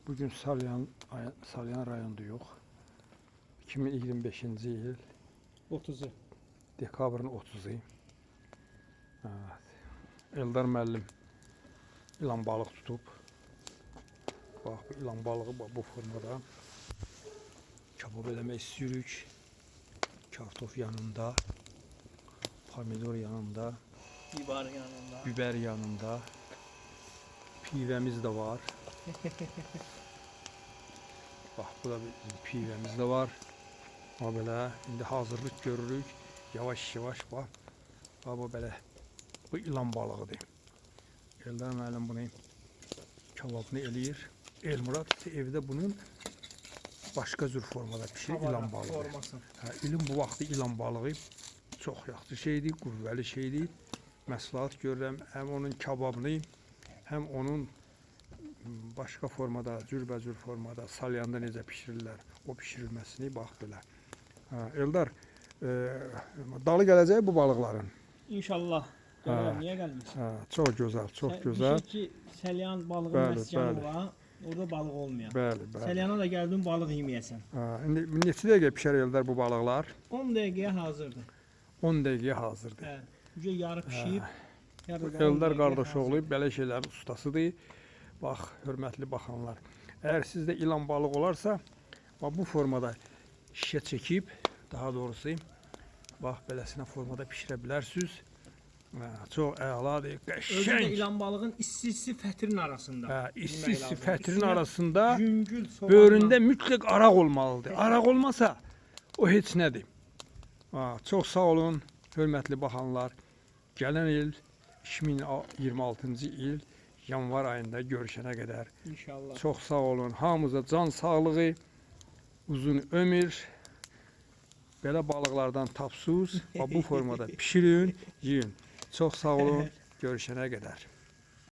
Bugün Salyan rayonunda yox. 2025-ci il 30'u. dekabrın 30'u. Evet. Eldar müəllim ilan balıq tutub. Bax, bu ilan balığı bu formada. Kabab eləmək istəyirik. Kartof yanında, pomidor yanında, biber yanında. Pivəmiz də var. Bax, bu da bizim pivəmiz də var. Amma belə indi hazırlıq görürük. Yavaş-yavaş bax. Bax, bu belə bu ilan balığıdır. Eldar müəllim bunu kababını eləyir. Elmurad isə evdə bunun başqa cür formada pişirir ilan balığı. İlin bu vaxtı ilan balığı çox yaxşı şeydir, qüvvəli şeydir. Məsləhət görürəm həm onun kababını, həm onun başqa formada, cürbəcür formada, salyanda necə pişirirlər, o pişirilməsini bax belə. Eldar, dalı gələcək bu balıqların. İnşallah. Niyə gəlməsin? Çox gözəl, çox gözəl. Bir şey ki, Salyan balığın məscanı var, orada balıq olmayan. Bəli, bəli. Salyana da gəldin balıq yeməyəsən. İndi neçə dəqiqə pişər Eldar bu balıqlar? 10 dəqiqəyə hazırdır. 10 dəqiqəyə hazırdır. Ücə yarı pişiyib. Eldar qardaşoğlu belə şeylərin ustasıdır. Bax, hörmətli baxanlar. Əgər sizdə ilan balıq olarsa, bax, bu formada şişə çəkib, daha doğrusu, bax, beləsinə formada pişirə bilərsiniz. Çox əladır, qəşəng. Özü də ilan balığın istisi fətrin arasında. İstisi fətrin arasında yüngül, böyründə mütləq araq olmalıdır. Araq olmasa, o heç nədir. Çox sağ olun, hörmətli baxanlar. Gələn il 2026-cı il yanvar ayında görüşənə qədər. İnşallah. Çox sağ olun. Hamımıza can sağlığı, uzun ömür. Belə balıqlardan tapsız, bu formada pişirin, yiyin. Çox sağ olun. Görüşənə qədər.